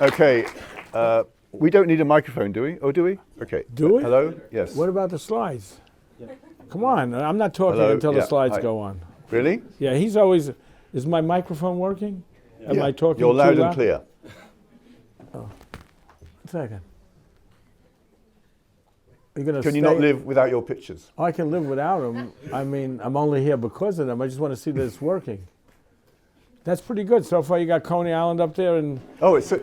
Okay, we don't need a microphone, do we? Oh, do we? Okay. Do we? Hello? Yes. What about the slides? Yeah. Come on, I'm not talking Hello? until the Yeah, slides hi. go on. Really? Yeah, he's always, is my microphone working? Am I talking You're too loud and clear. Oh. A second. You're gonna Can you not live without your pictures? I can live without them. I mean, I'm only here because of them. I just want to see that it's working. That's pretty good. So far you got Coney Island up there, and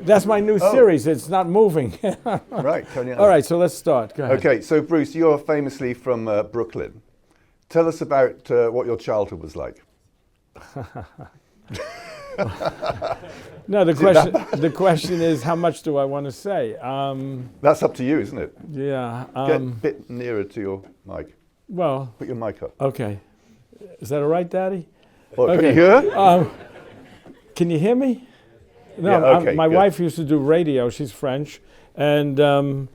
that's my new series. It's not moving. Right, Coney Island. All right, so let's start. Go ahead. Okay, so Bruce, you're famously from Brooklyn. Tell us about what your childhood was like. No, the question is, how much do I want to say? That's up to you, isn't it? Yeah. Get a bit nearer to your mic. Well. Put your mic up. Okay. Is that all right, Daddy? Well, okay. Can you hear? Can you hear me? No, yeah, okay, my good. wife used to do radio. She's French, and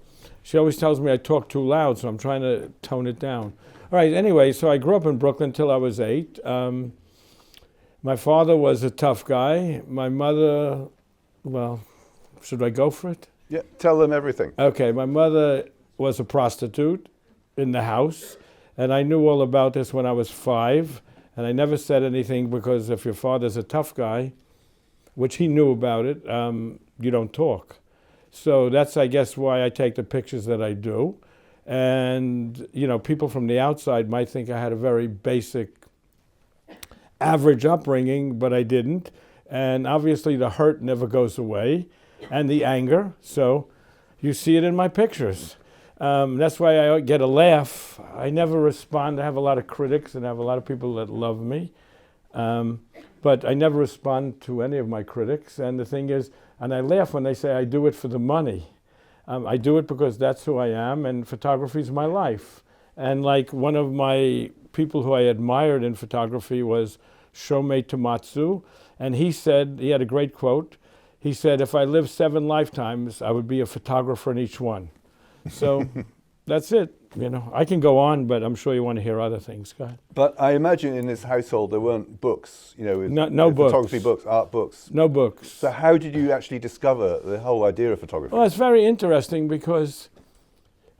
she always tells me I talk too loud, so I'm trying to tone it down. All right, anyway, so I grew up in Brooklyn till I was 8. My father was a tough guy. My mother, well, should I go for it? Yeah, tell them everything. Okay, my mother was a prostitute in the house, and I knew all about this when I was 5, and I never said anything because if your father's a tough guy, which he knew about it, you don't talk. So that's, I guess, why I take the pictures that I do. And, you know, people from the outside might think I had a very basic, average upbringing, but I didn't. And obviously the hurt never goes away, and the anger. So you see it in my pictures. That's why I get a laugh. I never respond. I have a lot of critics and I have a lot of people that love me. But I never respond to any of my critics. And the thing is, and I laugh when they say I do it for the money. I do it because that's who I am, and photography is my life. And like one of my people who I admired in photography was Shomei Tomatsu. And he said, he had a great quote. He said, if I lived 7 lifetimes, I would be a photographer in each one. So that's it. You know, I can go on, but I'm sure you want to hear other things. Go ahead. But I imagine in this household there weren't books, you know, no books. Photography books, art books. No books. So how did you actually discover the whole idea of photography? Well, it's very interesting because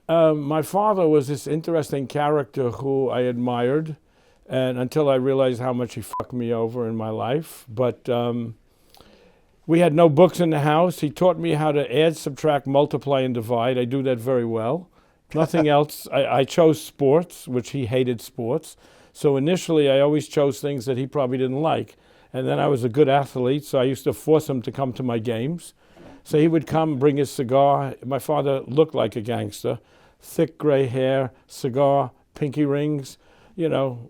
my father was this interesting character who I admired, and until I realized how much he fucked me over in my life. But we had no books in the house. He taught me how to add, subtract, multiply, and divide. I do that very well. Nothing else. I chose sports, which he hated sports. So initially, I always chose things that he probably didn't like. And then I was a good athlete, so I used to force him to come to my games. So he would come, bring his cigar. My father looked like a gangster. Thick gray hair, cigar, pinky rings. You know,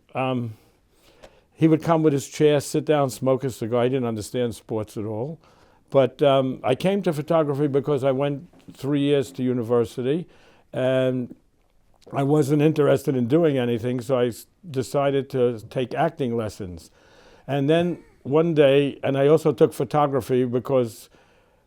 he would come with his chair, sit down, smoke a cigar. I didn't understand sports at all. But I came to photography because I went 3 years to university. And I wasn't interested in doing anything, so I decided to take acting lessons. And then one day, and I also took photography because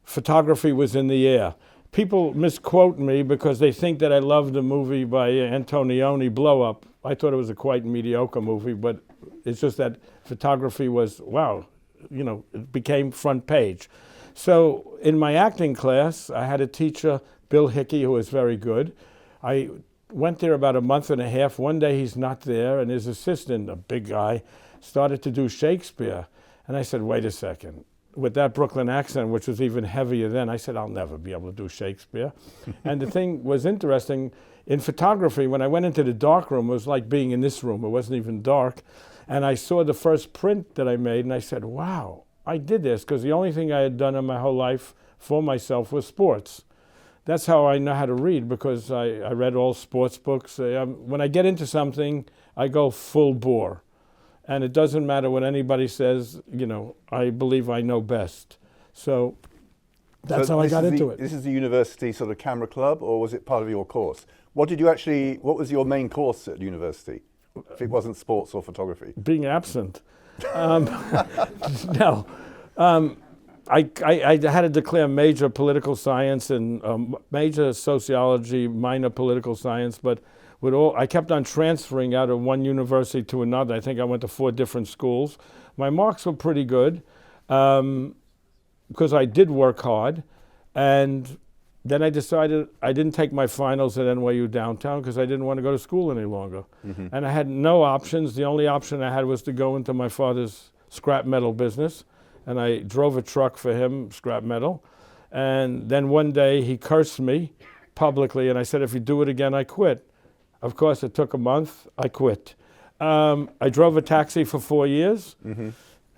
photography was in the air. People misquote me because they think that I loved a movie by Antonioni, Blow Up. I thought it was a quite mediocre movie, but it's just that photography was, wow, you know, it became front page. So in my acting class, I had a teacher, Bill Hickey, who was very good. I went there about a month and a half. One day he's not there, and his assistant, a big guy, started to do Shakespeare. And I said, wait a second. With that Brooklyn accent, which was even heavier then, I said, I'll never be able to do Shakespeare. And the thing was interesting, in photography, when I went into the dark room, it was like being in this room. It wasn't even dark. And I saw the first print that I made, and I said, wow, I did this, because the only thing I had done in my whole life for myself was sports. That's how I know how to read, because I read all sports books. When I get into something, I go full bore. And it doesn't matter what anybody says, you know, I believe I know best. So that's how I got into it. This is the university sort of camera club, or was it part of your course? What was your main course at university, if it wasn't sports or photography? Being absent. No. I had to declare major political science and major sociology, minor political science, but I kept on transferring out of one university to another. I think I went to 4 different schools. My marks were pretty good because I did work hard. And then I decided I didn't take my finals at NYU downtown because I didn't want to go to school any longer. And I had no options. The only option I had was to go into my father's scrap metal business. And I drove a truck for him, scrap metal. And then one day he cursed me publicly, and I said, if you do it again, I quit. Of course, it took a month. I quit. I drove a taxi for 4 years,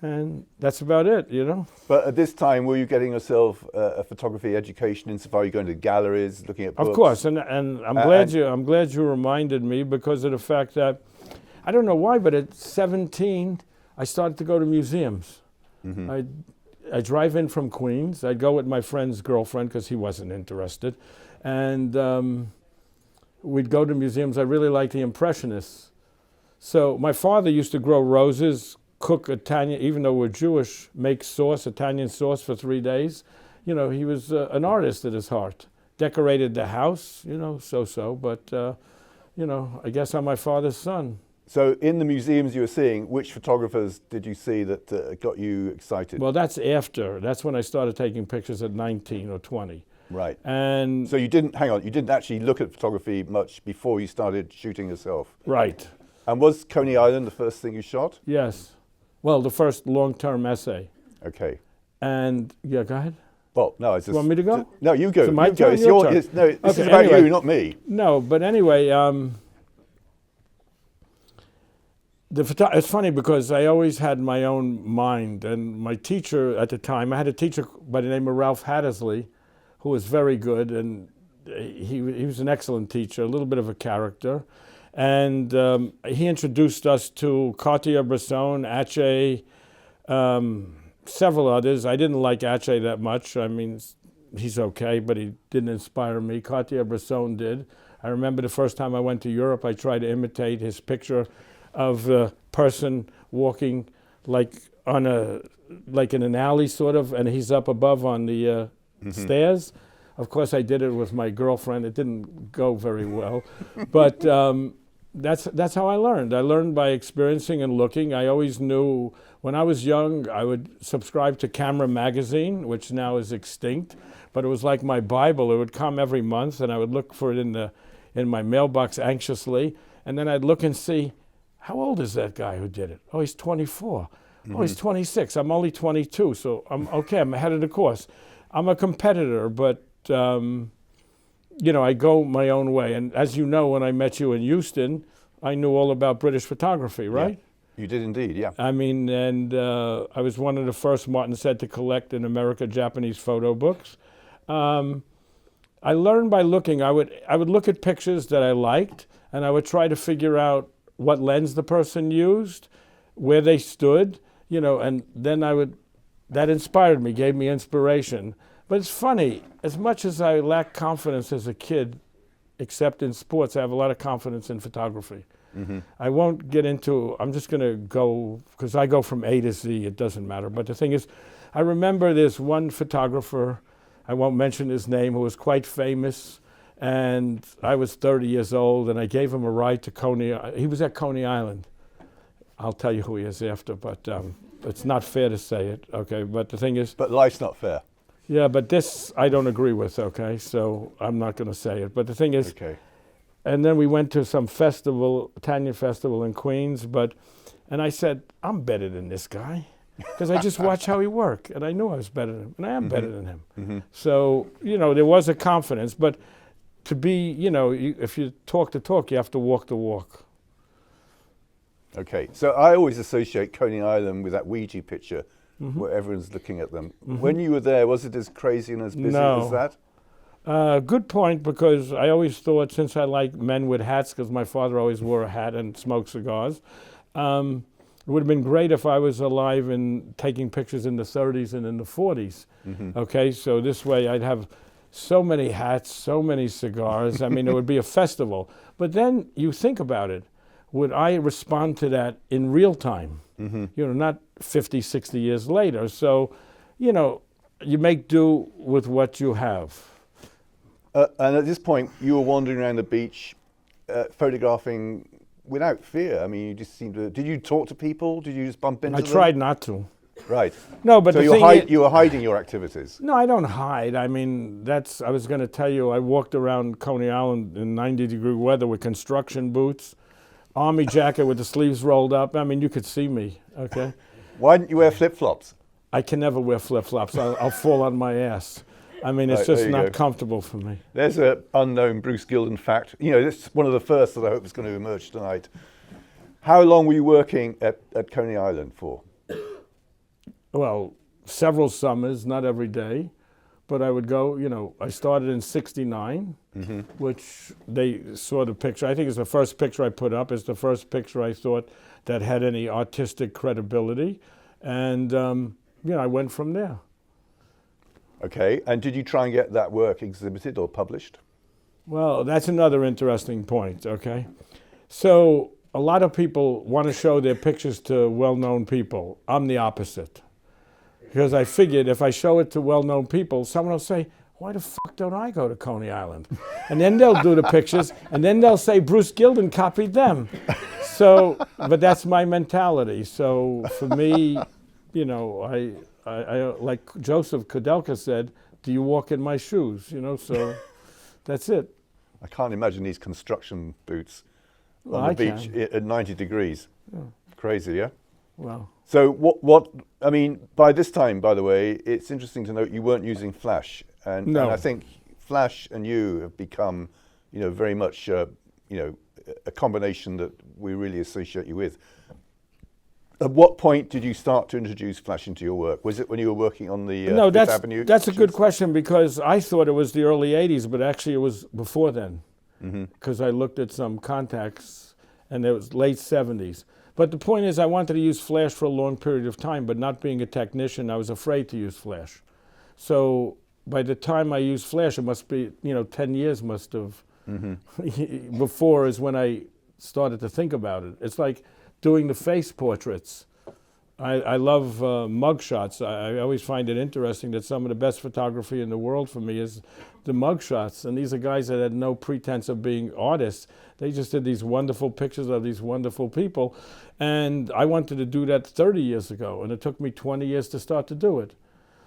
and that's about it, you know. But at this time, were you getting yourself a photography education insofar as you're going to galleries, looking at books? Of course, and I'm glad you reminded me, because of the fact that, I don't know why, but at 17, I started to go to museums. I drive in from Queens. I'd go with my friend's girlfriend because he wasn't interested. And we'd go to museums. I really liked the Impressionists. So my father used to grow roses, cook Italian, even though we're Jewish, make sauce, Italian sauce for 3 days. You know, he was an artist at his heart. Decorated the house, you know, so-so. But, you know, I guess I'm my father's son. So in the museums you were seeing, which photographers did you see that got you excited? Well, that's after. That's when I started taking pictures at 19 or 20. Right. And so you didn't actually look at photography much before you started shooting yourself? Right. And was Coney Island the first thing you shot? Yes. Well, the first long-term essay. Okay. And, yeah, go ahead. Well, no, it's just... You want me to go? No, you go. Is it my you go. turn? It's Your turn? This is about you, not me. No, but anyway, it's funny because I always had my own mind, and my teacher at the time, I had a teacher by the name of Ralph Hattersley, who was very good, and he was an excellent teacher, a little bit of a character. And he introduced us to Cartier-Bresson, Atget, several others. I didn't like Atget that much. I mean, he's okay, but he didn't inspire me. Cartier-Bresson did. I remember the first time I went to Europe, I tried to imitate his picture of a person walking like in an alley sort of, and he's up above on the stairs. Of course, I did it with my girlfriend. It didn't go very well, but that's how I learned. I learned by experiencing and looking. I always knew when I was young, I would subscribe to Camera Magazine, which now is extinct, but it was like my Bible. It would come every month, and I would look for it in my mailbox anxiously, and then I'd look and see, how old is that guy who did it? Oh, he's 24. Oh, he's 26. I'm only 22, so I'm okay. I'm ahead of the course. I'm a competitor, but you know, I go my own way. And as you know, when I met you in Houston, I knew all about British photography, right? Yeah, you did indeed, yeah. I mean, and I was one of the first, Martin said, to collect in America Japanese photo books. I learned by looking. I would look at pictures that I liked, and I would try to figure out what lens the person used, where they stood, you know, and then that inspired me, gave me inspiration. But it's funny, as much as I lacked confidence as a kid, except in sports, I have a lot of confidence in photography. I won't get into, I'm just going to go, because I go from A to Z, it doesn't matter. But the thing is, I remember there's one photographer, I won't mention his name, who was quite famous. And I was 30 years old, and I gave him a ride to Coney. He was at Coney Island. I'll tell you who he is after, but it's not fair to say it, okay? But the thing is... But life's not fair. Yeah, but this I don't agree with, okay? So I'm not going to say it. But the thing is... Okay. And then we went to some festival, Italian festival in Queens, and I said, I'm better than this guy. Because I just watched how he worked, and I knew I was better than him, and I am better than him. So, you know, there was a confidence, but... To be, you know, if you talk the talk, you have to walk the walk. Okay, so I always associate Coney Island with that Ouija picture where everyone's looking at them. When you were there, was it as crazy and as busy as that? Good point, because I always thought, since I like men with hats, because my father always wore a hat and smoked cigars, it would have been great if I was alive and taking pictures in the 30s and in the 40s. Okay, so this way I'd have so many hats, so many cigars. I mean, it would be a festival. But then you think about it. Would I respond to that in real time? You know, not 50, 60 years later. So, you know, you make do with what you have. And at this point, you were wandering around the beach, photographing without fear. I mean, you just seemed to... Did you talk to people? Did you just bump into them? I tried not to. Right. No, but so you were hiding your activities. No, I don't hide. I mean, I was going to tell you, I walked around Coney Island in 90-degree weather with construction boots, army jacket with the sleeves rolled up. I mean, you could see me, okay? Why didn't you wear flip-flops? I can never wear flip-flops. I'll fall on my ass. I mean, it's just not comfortable for me. There's an unknown Bruce Gilden fact. You know, this is one of the first that I hope is going to emerge tonight. How long were you working at Coney Island for? Well, several summers, not every day. But I would go, you know, I started in 69, which they saw the picture. I think it's the first picture I put up. It's the first picture I thought that had any artistic credibility. And, you know, I went from there. Okay, and did you try and get that work exhibited or published? Well, that's another interesting point, okay? So a lot of people want to show their pictures to well-known people. I'm the opposite. Because I figured if I show it to well-known people, someone will say, why the fuck don't I go to Coney Island? And then they'll do the pictures, and then they'll say Bruce Gilden copied them. So, but that's my mentality. So for me, you know, I like Joseph Kudelka said, do you walk in my shoes? You know, so that's it. I can't imagine these construction boots on the beach at 90 degrees. Yeah. Crazy, yeah? Well. So what, I mean, by this time, by the way, it's interesting to note you weren't using flash. And I think flash and you have become, you know, very much, you know, a combination that we really associate you with. At what point did you start to introduce flash into your work? Was it when you were working on the Fifth Avenue? That's a good question, because I thought it was the early 80s, but actually it was before then. Because I looked at some contacts, and it was late 70s. But the point is, I wanted to use flash for a long period of time, but not being a technician, I was afraid to use flash. So by the time I used flash, it must be, you know, 10 years must have. Before is when I started to think about it. It's like doing the face portraits. I love mug shots. I always find it interesting that some of the best photography in the world for me is the mug shots. And these are guys that had no pretense of being artists. They just did these wonderful pictures of these wonderful people. And I wanted to do that 30 years ago, and it took me 20 years to start to do it.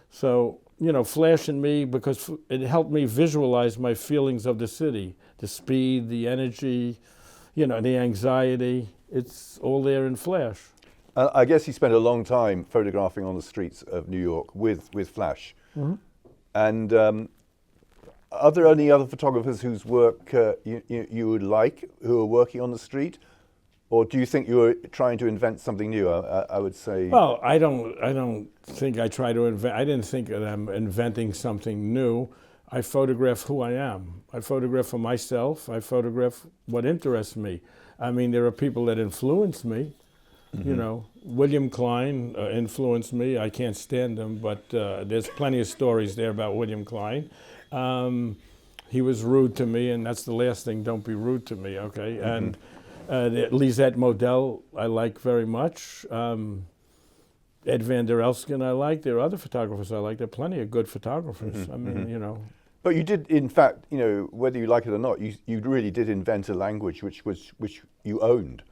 So, you know, flash in me, because it helped me visualize my feelings of the city, the speed, the energy, you know, the anxiety. It's all there in flash. I guess you spent a long time photographing on the streets of New York with flash. And are there any other photographers whose work you would like, who are working on the street? Or do you think you were trying to invent something new? I would say. Well, I don't think I try to invent. I didn't think that I'm inventing something new. I photograph who I am. I photograph for myself. I photograph what interests me. I mean, there are people that influence me. You know, William Klein influenced me. I can't stand him, but there's plenty of stories there about William Klein. He was rude to me, and that's the last thing. Don't be rude to me, okay? And Lisette Modell I like very much. Ed van der Elsken I like. There are other photographers I like. There are plenty of good photographers. I mean, you know. But you did, in fact, you know, whether you like it or not, you really did invent a language which you owned,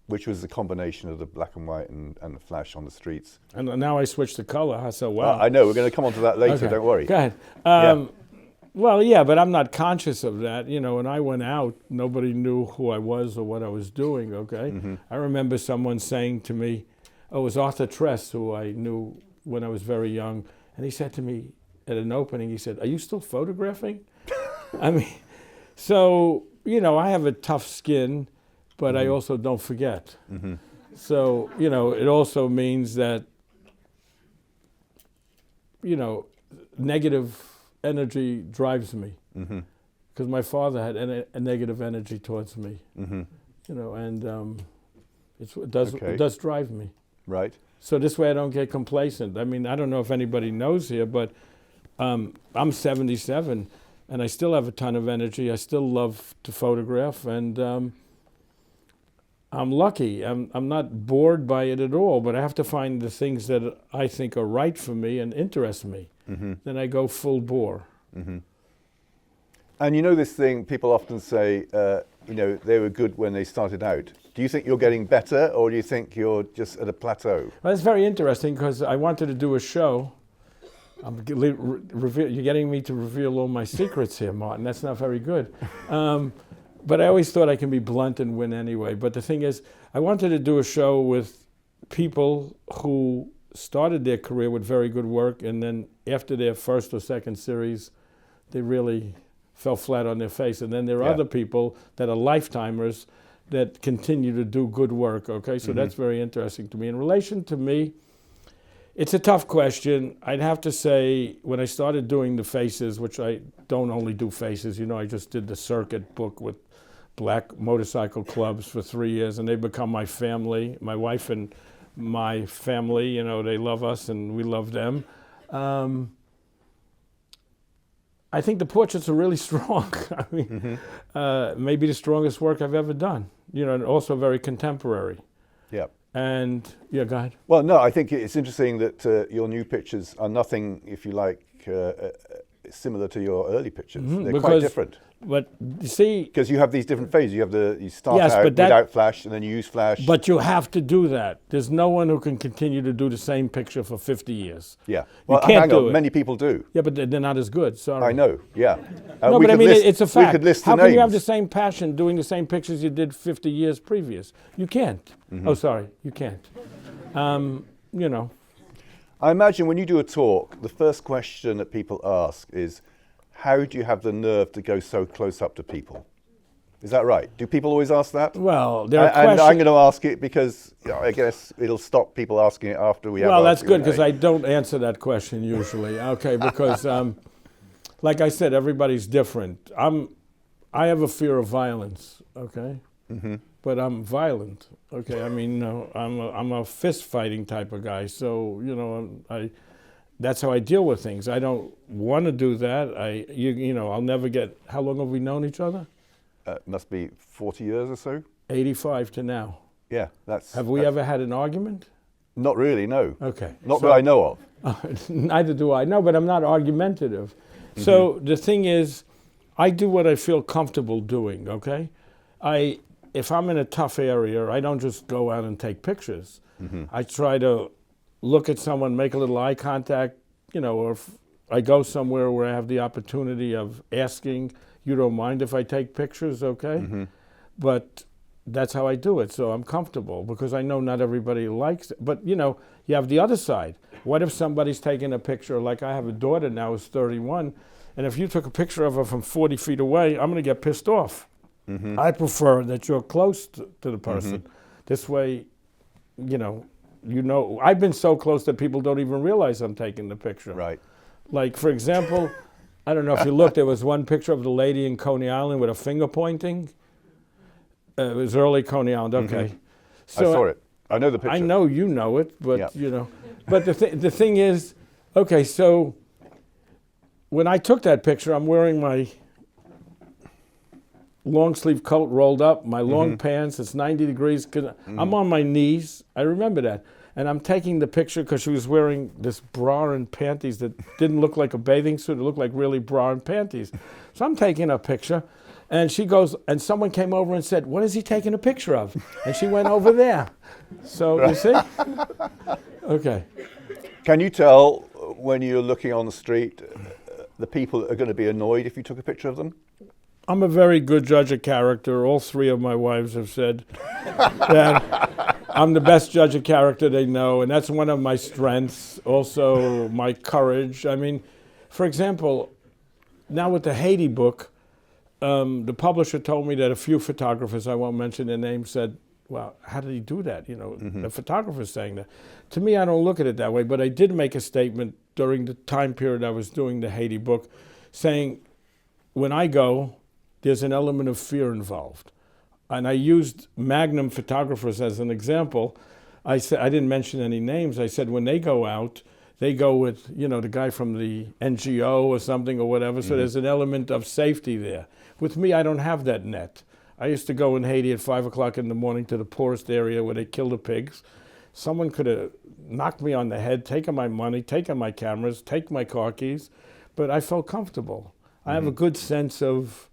which was the combination of the black and white and the flash on the streets. And now I switched to color, so wow. I know, we're going to come on to that later, don't worry. Go ahead. Well, yeah, but I'm not conscious of that. You know, when I went out, nobody knew who I was or what I was doing, okay? I remember someone saying to me, oh, it was Arthur Prés, who I knew when I was very young, and he said to me at an opening, he said, are you still photographing? I mean, so, you know, I have a tough skin, but I also don't forget. So, you know, it also means that, you know, negative energy drives me. Because my father had a negative energy towards me. You know, and it does drive me. Right. So this way I don't get complacent. I mean, I don't know if anybody knows here, but I'm 77, and I still have a ton of energy. I still love to photograph, and I'm lucky. I'm not bored by it at all, but I have to find the things that I think are right for me and interest me. Then I go full bore. And you know this thing, people often say, you know, they were good when they started out. Do you think you're getting better, or do you think you're just at a plateau? Well, that's very interesting because I wanted to do a show. You're getting me to reveal all my secrets here, Martin. That's not very good. But I always thought I can be blunt and win anyway. But the thing is, I wanted to do a show with people who started their career with very good work, and then after their first or second series, they really fell flat on their face. And then there are other people that are lifetimers that continue to do good work, okay? So that's very interesting to me. In relation to me, it's a tough question. I'd have to say, when I started doing the faces, which I don't only do faces, I just did the circuit book with black motorcycle clubs for 3 years, and they become my family. My wife and my family, they love us and we love them. I think the portraits are really strong. I mean, maybe the strongest work I've ever done, and also very contemporary. Yeah. And, go ahead. Well, no, I think it's interesting that your new pictures are nothing, if you like, similar to your early pictures. They're quite different. But you see, because you have these different phases. You start out without flash, and then you use flash. But you have to do that. There's no one who can continue to do the same picture for 50 years. Yeah, well, you can't do it. Many people do. Yeah, but they're not as good. Sorry. I know. Yeah. No, but I mean, it's a fact. We could list How the can you names. have the same passion doing the same pictures you did 50 years previous? You can't. Oh, sorry, you can't. I imagine when you do a talk, the first question that people ask is, how do you have the nerve to go so close up to people? Is that right? Do people always ask that? Well, there are questions. And I'm going to ask it because I guess it'll stop people asking it after we have. Well, that's good because I don't answer that question usually. Okay, because like I said, everybody's different. I have a fear of violence. Okay, but I'm violent. Okay, I mean, I'm a fist fighting type of guy. So that's how I deal with things. I don't want to do that. I'll never get. How long have we known each other? Must be 40 years or so. 85 to now. Yeah, Have we ever had an argument? Not really, no. Okay. Not that I know of. Neither do I. No, but I'm not argumentative. So the thing is, I do what I feel comfortable doing. Okay, if I'm in a tough area, I don't just go out and take pictures. I try to look at someone, make a little eye contact, or if I go somewhere where I have the opportunity of asking, you don't mind if I take pictures, okay? But that's how I do it, so I'm comfortable because I know not everybody likes it. But, you have the other side. What if somebody's taking a picture, like I have a daughter now who's 31, and if you took a picture of her from 40 feet away, I'm going to get pissed off. I prefer that you're close to the person. This way, I've been so close that people don't even realize I'm taking the picture. Right. Like, for example, I don't know if you looked, there was one picture of the lady in Coney Island with a finger pointing. It was early Coney Island, okay. So I saw it. I know the picture. I know you know it, but, But the thing is, okay, so when I took that picture, I'm wearing my long sleeve coat rolled up, my long pants, it's 90 degrees. I'm on my knees, I remember that. And I'm taking the picture because she was wearing this bra and panties that didn't look like a bathing suit, it looked like really bra and panties. So I'm taking a picture, and she goes, and someone came over and said, what is he taking a picture of? And she went over there. So, you see? Okay. Can you tell when you're looking on the street, the people are going to be annoyed if you took a picture of them? I'm a very good judge of character. All three of my wives have said that I'm the best judge of character they know, and that's one of my strengths. Also, my courage. I mean, for example, now with the Haiti book, the publisher told me that a few photographers, I won't mention their names, said, well, how did he do that? The photographer's saying that. To me, I don't look at it that way, but I did make a statement during the time period I was doing the Haiti book, saying, when I go, there's an element of fear involved. And I used Magnum photographers as an example. I said, I didn't mention any names. I said, when they go out, they go with, the guy from the NGO or something or whatever, so there's an element of safety there. With me, I don't have that net. I used to go in Haiti at 5 o'clock in the morning to the poorest area where they kill the pigs. Someone could have knocked me on the head, taken my money, taken my cameras, take my car keys, but I felt comfortable. I have a good sense of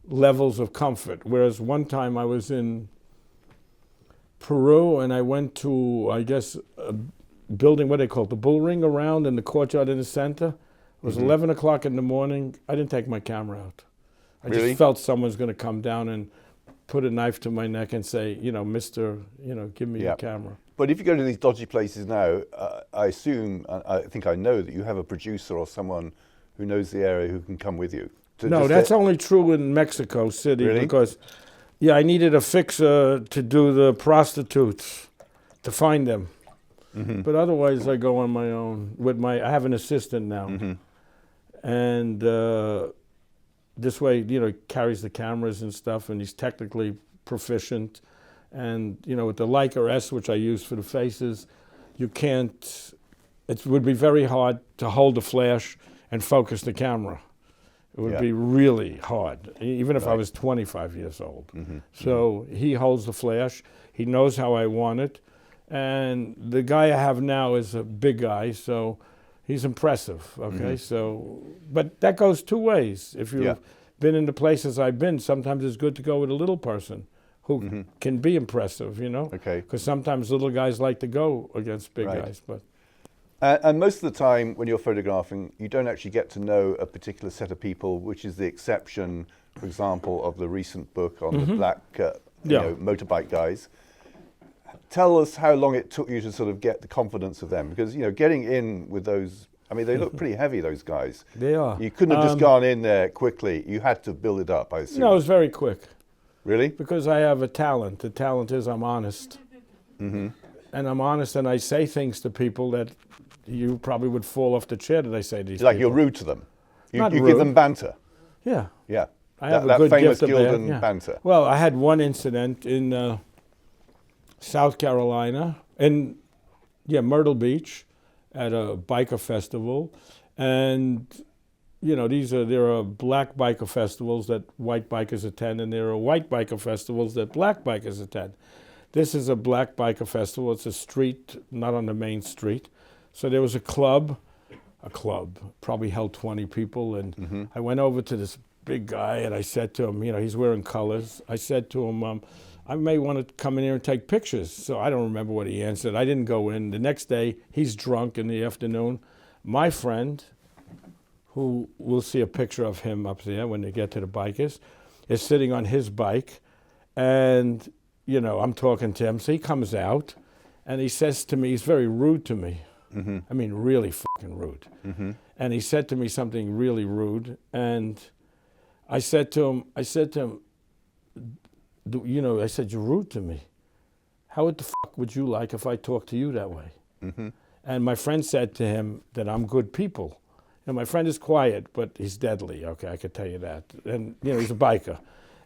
levels of comfort. Whereas one time I was in Peru, and I went to, I guess, a building, what they call it, the bull ring around in the courtyard in the center. It was 11 o'clock in the morning. I didn't take my camera out. I just felt someone's going to come down and put a knife to my neck and say, mister, give me your camera. But if you go to these dodgy places now, I assume, I think I know that you have a producer or someone who knows the area who can come with you. No, that's only true in Mexico City because, I needed a fixer to do the prostitutes, to find them. But otherwise, I go on my own. I have an assistant now. And this way, he carries the cameras and stuff, and he's technically proficient. And, with the Leica S, which I use for the faces, it would be very hard to hold the flash and focus the camera. It would be really hard, even if I was 25 years old. So he holds the flash. He knows how I want it. And the guy I have now is a big guy, so he's impressive, okay? But that goes two ways. If you've been in the places I've been, sometimes it's good to go with a little person who can be impressive, Okay. Because sometimes little guys like to go against big guys. But and most of the time when you're photographing, you don't actually get to know a particular set of people, which is the exception, for example, of the recent book on the black motorbike guys. Tell us how long it took you to sort of get the confidence of them, because getting in with those, they look pretty heavy, those guys. They are. You couldn't have just gone in there quickly. You had to build it up, I assume. No, it was very quick. Really? Because I have a talent. The talent is I'm honest. And I'm honest, and I say things to people that you probably would fall off the chair that I say to these people. Like you're rude to them. You rude. give them banter. Yeah. Yeah. I have that a good famous gift of Gilden banter. Well, I had one incident in South Carolina, in Myrtle Beach, at a biker festival, and there are black biker festivals that white bikers attend, and there are white biker festivals that black bikers attend. This is a black biker festival. It's a street, not on the main street. So there was a club, probably held 20 people, and I went over to this big guy, and I said to him, he's wearing colors. I said to him, I may want to come in here and take pictures. So I don't remember what he answered. I didn't go in. The next day, he's drunk in the afternoon. My friend, who we'll see a picture of him up there when they get to the bikers, is sitting on his bike, and I'm talking to him. So he comes out, and he says to me, he's very rude to me. Really fucking rude. And he said to me something really rude, and I said to him, I said, you're rude to me. How the fuck would you like if I talked to you that way? And my friend said to him that I'm good people. My friend is quiet, but he's deadly, okay, I could tell you that. And, he's a biker.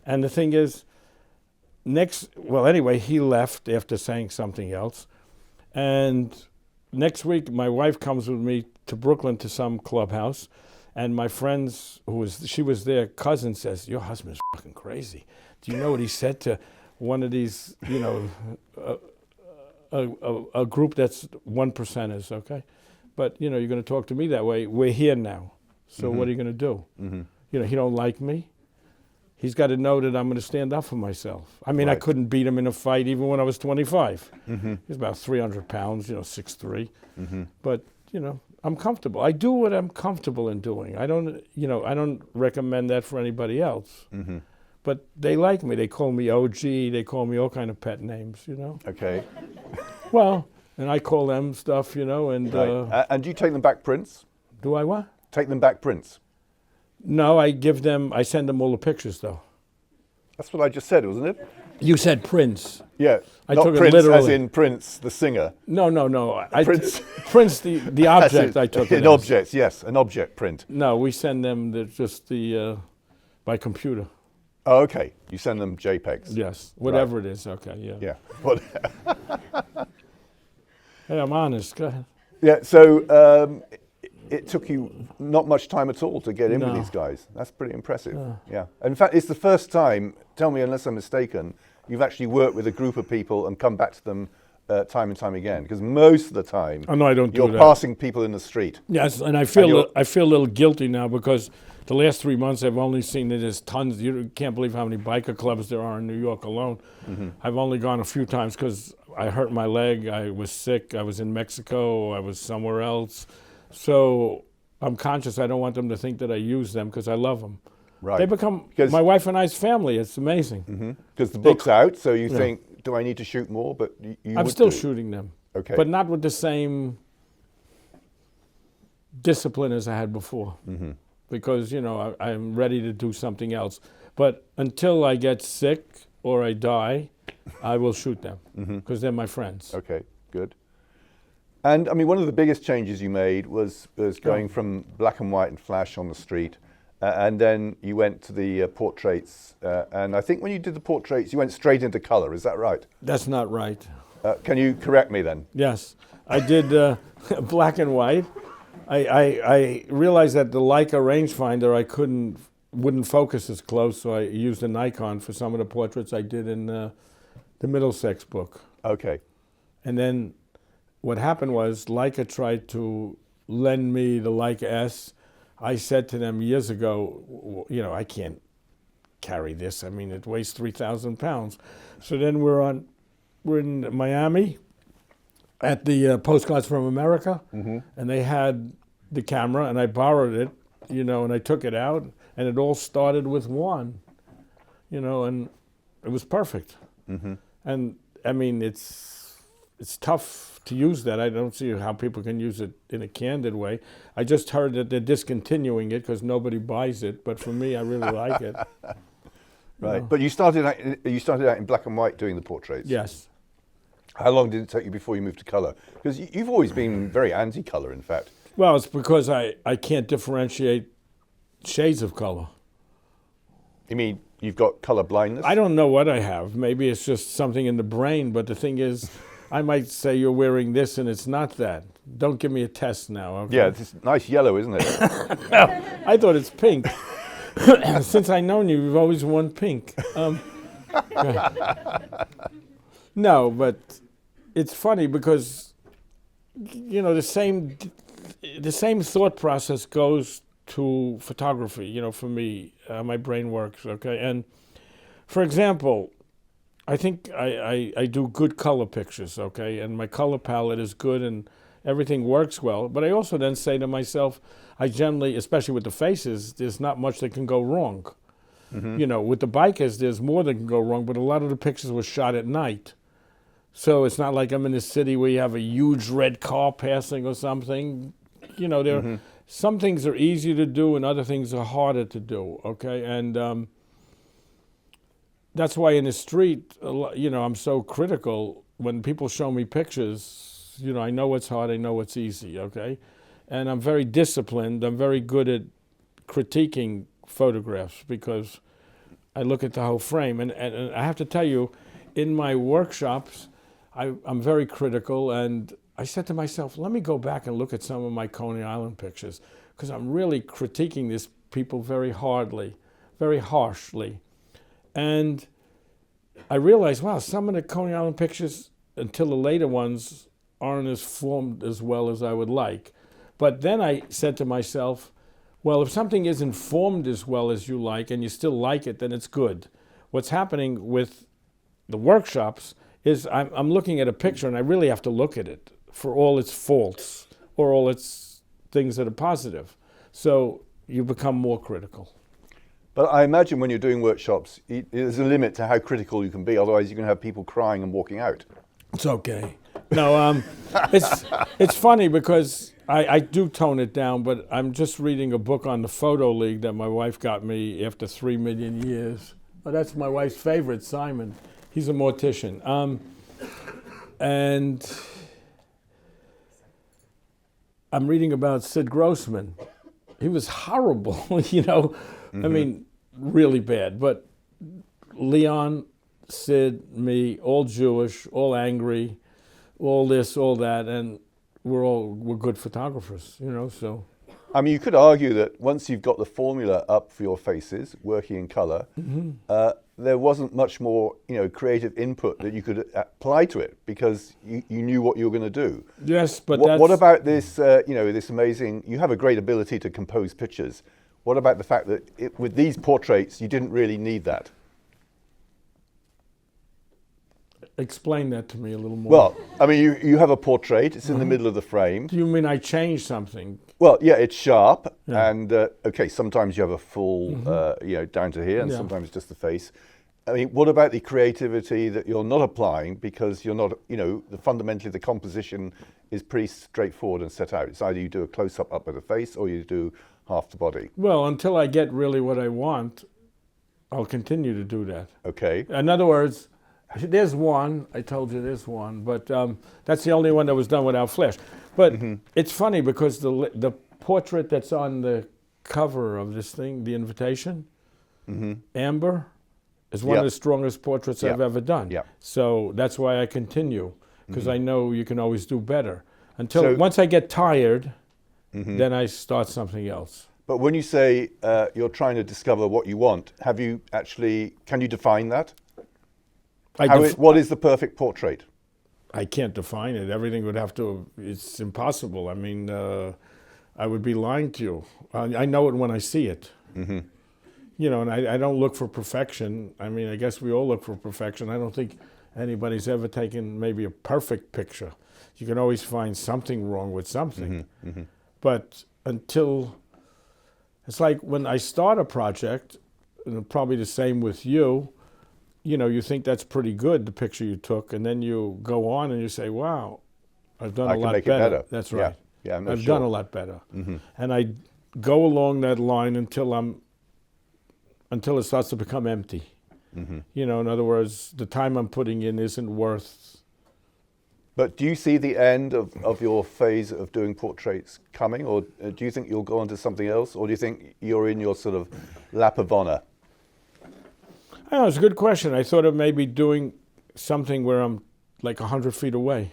And the thing is, he left after saying something else. And next week, my wife comes with me to Brooklyn to some clubhouse, and my friend's, she was their cousin, says, your husband's fucking crazy. Do you know what he said to one of these, a group that's 1%ers, okay? But, you're going to talk to me that way. We're here now. So what are you going to do? He don't like me. He's got to know that I'm going to stand up for myself. I couldn't beat him in a fight even when I was 25. He's about 300 pounds, 6'3". But, I'm comfortable. I do what I'm comfortable in doing. I don't recommend that for anybody else. But they like me. They call me OG. They call me all kind of pet names, Okay. Well, and I call them stuff, and... Right. And do you take them back prints? Do I what? Take them back prints? No, I send them all the pictures, though. That's what I just said, wasn't it? You said Prince. Yeah, I not took Prince it literally. As in Prince, the singer. No. Prince, Prince, the object I took it as. Objects, yes, an object print. No, we send them by computer. Oh, okay. You send them JPEGs. Yes, whatever it is. Okay, yeah. Yeah. Hey, I'm honest. Go ahead. Yeah. So it took you not much time at all to get in with these guys. That's pretty impressive. Yeah. In fact, it's the first time. Tell me, unless I'm mistaken, you've actually worked with a group of people and come back to them time and time again. Because most of the time, I don't you're passing people in the street. Yes, and I feel a little guilty now because the last 3 months, I've only seen it as tons. You can't believe how many biker clubs there are in New York alone. I've only gone a few times because I hurt my leg. I was sick. I was in Mexico. I was somewhere else. So I'm conscious. I don't want them to think that I use them because I love them. Right. They become my wife and I's family. It's amazing. Because the book's out, so you think, do I need to shoot more? But I'm still shooting them. Okay. But not with the same discipline as I had before. Because, you know, I'm ready to do something else. But until I get sick or I die, I will shoot them because they're my friends. Okay, good. And I mean, one of the biggest changes you made was going from black and white and flash on the street, and then you went to the portraits. And I think when you did the portraits, you went straight into color. Is that right? That's not right. Can you correct me then? Yes, I did black and white. I realized that the Leica rangefinder wouldn't focus as close, so I used a Nikon for some of the portraits I did in the Middlesex book. Okay. And then what happened was Leica tried to lend me the Leica S. I said to them years ago, you know, I can't carry this. I mean, it weighs 3,000 pounds. So then we're in Miami at the Postcards from America, and they had the camera, and I borrowed it, you know, and I took it out, and it all started with one, you know, and it was perfect. And I mean, it's tough to use that. I don't see how people can use it in a candid way. I just heard that they're discontinuing it because nobody buys it, but for me, I really like it. Right, you know? but you started out in black and white doing the portraits. Yes. How long did it take you before you moved to color? Because you've always been very anti-color, in fact. Well, it's because I can't differentiate shades of color. You mean you've got color blindness? I don't know what I have. Maybe it's just something in the brain, but the thing is, I might say you're wearing this and it's not that. Don't give me a test now. Okay? Yeah, it's nice yellow, isn't it? No, I thought it's pink. Since I've known you, you've always worn pink. No, but it's funny because, you know, the same thought process goes to photography, you know, for me. My brain works, okay? And, for example, I think I do good color pictures, okay? And my color palette is good and everything works well. But I also then say to myself, I generally, especially with the faces, there's not much that can go wrong. You know, with the bikers, there's more that can go wrong, but a lot of the pictures were shot at night. So it's not like I'm in a city where you have a huge red car passing or something. You know, some things are easier to do and other things are harder to do, okay? And that's why in the street, you know, I'm so critical. When people show me pictures, you know, I know what's hard, I know what's easy, okay? And I'm very disciplined. I'm very good at critiquing photographs because I look at the whole frame. And I have to tell you, in my workshops, I'm very critical, and I said to myself, let me go back and look at some of my Coney Island pictures because I'm really critiquing these people very hardly, very harshly. And I realized, wow, some of the Coney Island pictures, until the later ones, aren't as formed as well as I would like. But then I said to myself, well, if something isn't formed as well as you like and you still like it, then it's good. What's happening with the workshops is I'm looking at a picture and I really have to look at it for all its faults or all its things that are positive. So you become more critical. But I imagine when you're doing workshops, there's a limit to how critical you can be. Otherwise, you're going to have people crying and walking out. It's okay. No, it's funny because I do tone it down, but I'm just reading a book on the Photo League that my wife got me after 3 million years. Oh, that's my wife's favorite, Simon. He's a mortician. And I'm reading about Sid Grossman. He was horrible, you know. I mean, really bad. But Leon, Sid, me, all Jewish, all angry, all this, all that, and we're good photographers, you know, so. I mean, you could argue that once you've got the formula up for your faces, working in color, there wasn't much more, you know, creative input that you could apply to it because you knew what you were going to do. Yes, but what about this, you know, this amazing, you have a great ability to compose pictures. what about the fact that with these portraits, you didn't really need that? Explain that to me a little more. Well, I mean, you have a portrait. It's in the middle of the frame. Do you mean I changed something? Well, yeah, it's sharp. Yeah. And, okay, sometimes you have a full, down to here, and sometimes just the face. I mean, what about the creativity that you're not applying because you're not, fundamentally the composition is pretty straightforward and set out. It's either you do a close-up of the face or you do half the body. Well, until I get really what I want, I'll continue to do that. Okay. In other words, there's one, I told you there's one, but that's the only one that was done without flash. But it's funny because the portrait that's on the cover of this thing, the invitation, Amber, is one of the strongest portraits I've ever done. Yeah. So that's why I continue, because I know you can always do better. Once I get tired, then I start something else. But when you say you're trying to discover what you want, can you define that? What is the perfect portrait? I can't define it. Everything would have to, it's impossible. I mean, I would be lying to you. I know it when I see it. And I don't look for perfection. I mean, I guess we all look for perfection. I don't think anybody's ever taken maybe a perfect picture. You can always find something wrong with something. But it's like when I start a project, and probably the same with you, you think that's pretty good, the picture you took, and then you go on and you say, wow, I've done a lot better. That's right. Yeah, I've done a lot better. And I go along that line until it starts to become empty. In other words, the time I'm putting in isn't worth. But do you see the end of your phase of doing portraits coming, or do you think you'll go on to something else, or do you think you're in your sort of lap of honor? I don't know, it's a good question. I thought of maybe doing something where I'm like 100 feet away.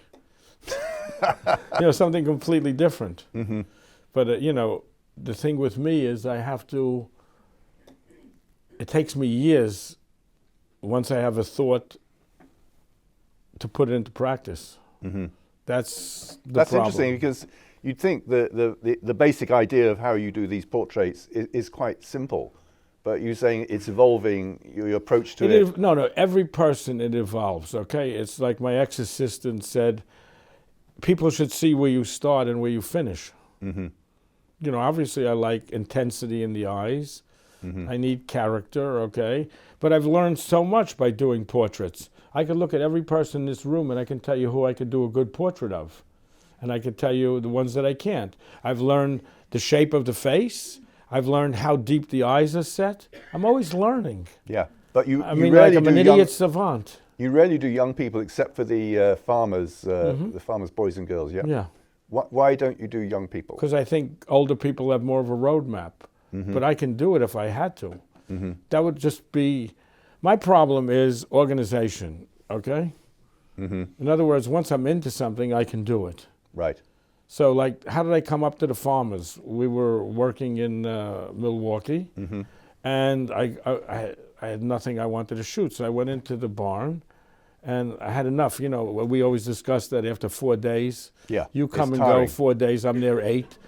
Something completely different. But, the thing with me is it takes me years once I have a thought to put it into practice. That's problem. Interesting, because you'd think the basic idea of how you do these portraits is quite simple. But you're saying it's evolving, your approach to it. No, every person, it evolves, okay? It's like my ex-assistant said, people should see where you start and where you finish. Obviously I like intensity in the eyes. I need character, okay? But I've learned so much by doing portraits. I could look at every person in this room and I can tell you who I could do a good portrait of. And I could tell you the ones that I can't. I've learned the shape of the face. I've learned how deep the eyes are set. I'm always learning. Yeah, but I'm an idiot savant. You rarely do young people, except for the farmers, the farmers' boys and girls. Yeah. Yeah. Why don't you do young people? Because I think older people have more of a roadmap. But I can do it if I had to. That would just be. My problem is organization. Okay. In other words, once I'm into something, I can do it. Right. So, like, how did I come up to the farmers? We were working in Milwaukee, and I had nothing I wanted to shoot. So I went into the barn, and I had enough. We always discuss that after 4 days. Yeah, you come and go 4 days. I'm there 8.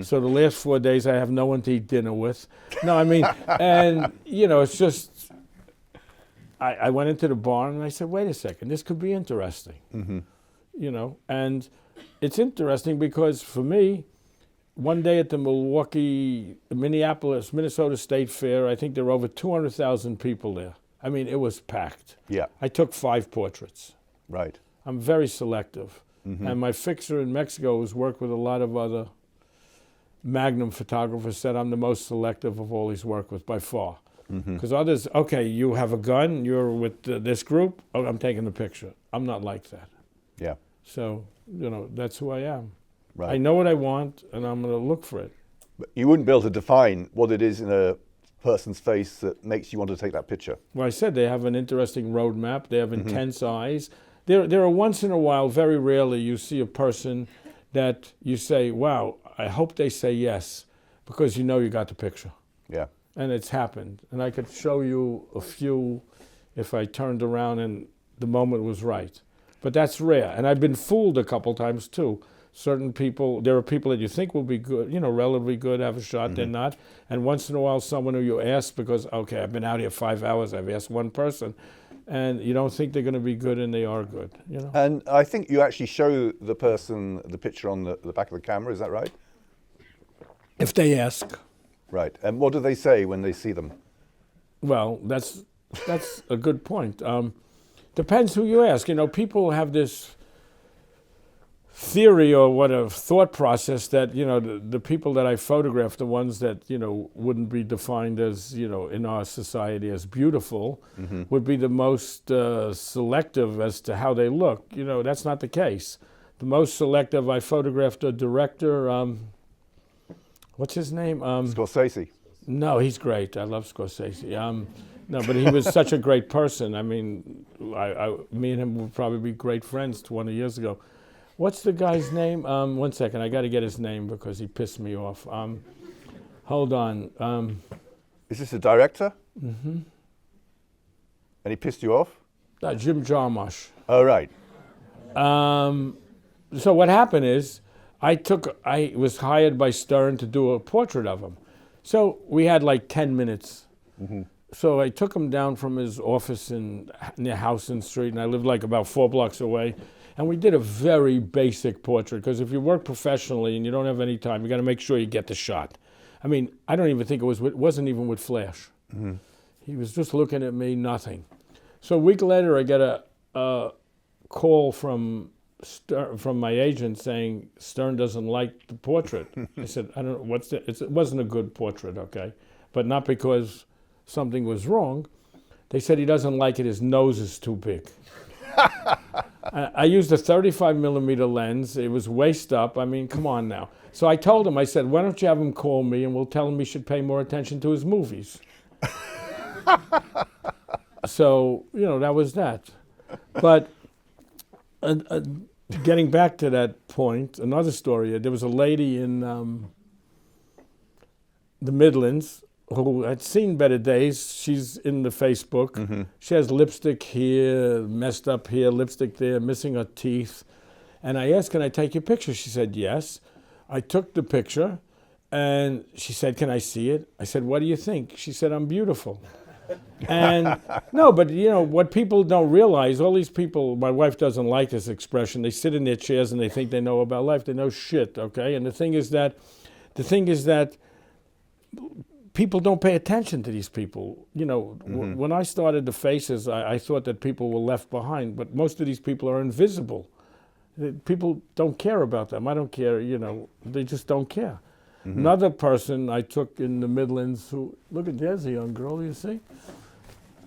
So the last 4 days, I have no one to eat dinner with. No, I mean, and, it's just, I went into the barn, and I said, wait a second, this could be interesting. And it's interesting because for me, one day at the Minnesota State Fair, I think there were over 200,000 people there. I mean, it was packed. Yeah. I took 5 portraits. Right. I'm very selective. And my fixer in Mexico has worked with a lot of other Magnum photographers, said I'm the most selective of all he's worked with by far. Because others, okay, you have a gun, you're with this group, oh, I'm taking the picture. I'm not like that. Yeah. So, that's who I am. Right. I know what I want, and I'm going to look for it. But you wouldn't be able to define what it is in a person's face that makes you want to take that picture. Well, I said they have an interesting roadmap. They have intense eyes. There are once in a while, very rarely, you see a person that you say, wow, I hope they say yes, because you got the picture. Yeah. And it's happened. And I could show you a few if I turned around and the moment was right. But that's rare. And I've been fooled a couple times, too. Certain people, there are people that you think will be good, relatively good, have a shot, they're not. And once in a while, someone who you ask because, okay, I've been out here 5 hours, I've asked one person, and you don't think they're going to be good, and they are good. And I think you actually show the person the picture on the back of the camera. Is that right? If they ask. Right. And what do they say when they see them? Well, that's a good point. Depends who you ask. People have this theory or a thought process that the people that I photograph, the ones that wouldn't be defined as in our society as beautiful, would be the most selective as to how they look. That's not the case. The most selective, I photographed a director. What's his name? Scorsese. No, he's great. I love Scorsese. No, but he was such a great person. I mean, me and him would probably be great friends 20 years ago. What's the guy's name? 1 second, I got to get his name because he pissed me off. Hold on. Is this a director? Mm-hmm. And he pissed you off? Jim Jarmusch. Oh, right. So what happened is, I was hired by Stern to do a portrait of him. So we had like 10 minutes. Mm-hmm. So I took him down from his office near Houston Street, and I lived like about 4 blocks away. And we did a very basic portrait, because if you work professionally and you don't have any time, you got to make sure you get the shot. I mean, I don't even think it wasn't even with flash. Mm-hmm. He was just looking at me, nothing. So a week later, I get a call from my agent saying Stern doesn't like the portrait. I said, I don't know, it wasn't a good portrait, okay? But not because something was wrong. They said he doesn't like it, his nose is too big. I used a 35 millimeter lens. It was waist up. I mean, come on now. So I told him, I said, why don't you have him call me and we'll tell him he should pay more attention to his movies. So, that was that. But getting back to that point, another story, there was a lady in the Midlands who had seen better days. She's in the Facebook. Mm-hmm. She has lipstick here, messed up here, lipstick there, missing her teeth. And I asked, can I take your picture? She said, yes. I took the picture, and she said, can I see it? I said, what do you think? She said, I'm beautiful. And no, but what people don't realize, all these people, my wife doesn't like this expression, they sit in their chairs and they think they know about life. They know shit, okay? And the thing is that people don't pay attention to these people. Mm-hmm. When I started the faces, I thought that people were left behind, but most of these people are invisible. People don't care about them. I don't care, they just don't care. Mm-hmm. Another person I took in the Midlands who, look at, there's a young girl, you see?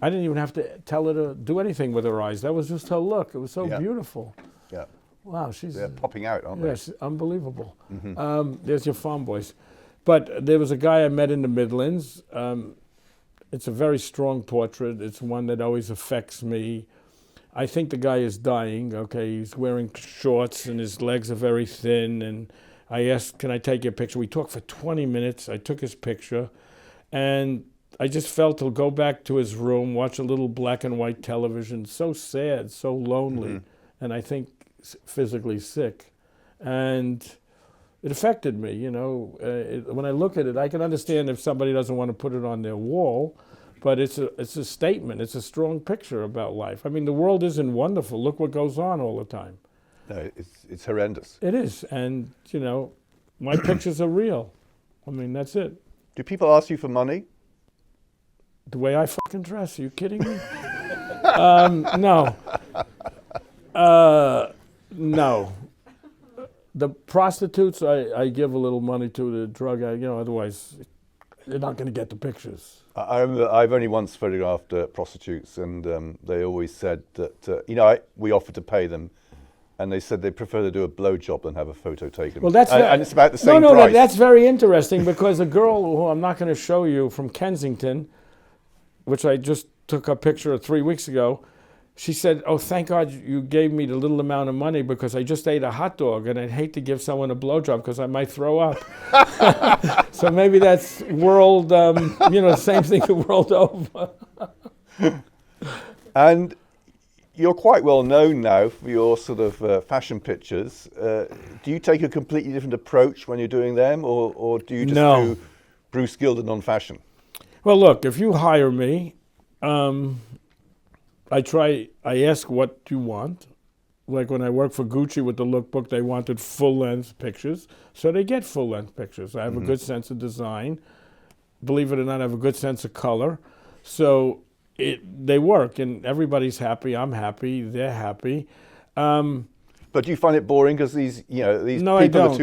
I didn't even have to tell her to do anything with her eyes. That was just her look. It was so beautiful. Yeah. Wow, they're popping out, aren't they? Yes, unbelievable. Mm-hmm. There's your farm boys. But there was a guy I met in the Midlands. It's a very strong portrait. It's one that always affects me. I think the guy is dying, okay? He's wearing shorts and his legs are very thin. And I asked, can I take your picture? We talked for 20 minutes. I took his picture. And I just felt he'll go back to his room, watch a little black and white television. So sad, so lonely. Mm-hmm. And I think physically sick. And it affected me, when I look at it, I can understand if somebody doesn't want to put it on their wall, but it's a statement. It's a strong picture about life. I mean, the world isn't wonderful. Look what goes on all the time. No, it's horrendous. It is, and my pictures are real. I mean, that's it. Do people ask you for money? The way I fucking dress? Are you kidding me? No. No. The prostitutes, I give a little money to. The drug, otherwise they're not going to get the pictures. I remember I've only once photographed prostitutes, and they always said that we offered to pay them, and they said they prefer to do a blowjob than have a photo taken. Well, and it's about the same price. No, that's very interesting, because a girl who I'm not going to show you from Kensington, which I just took a picture of 3 weeks ago, she said, oh, thank God you gave me the little amount of money, because I just ate a hot dog and I'd hate to give someone a blowjob because I might throw up. So maybe that's world, same thing the world over. And you're quite well known now for your sort of fashion pictures. Do you take a completely different approach when you're doing them, or do you just do Bruce Gilden on fashion? Well, look, if you hire me, I ask what you want. Like when I worked for Gucci with the lookbook, they wanted full-length pictures, so they get full-length pictures. I have a good sense of design. Believe it or not, I have a good sense of color. So they work, and everybody's happy. I'm happy. They're happy. But do you find it boring because these No, people are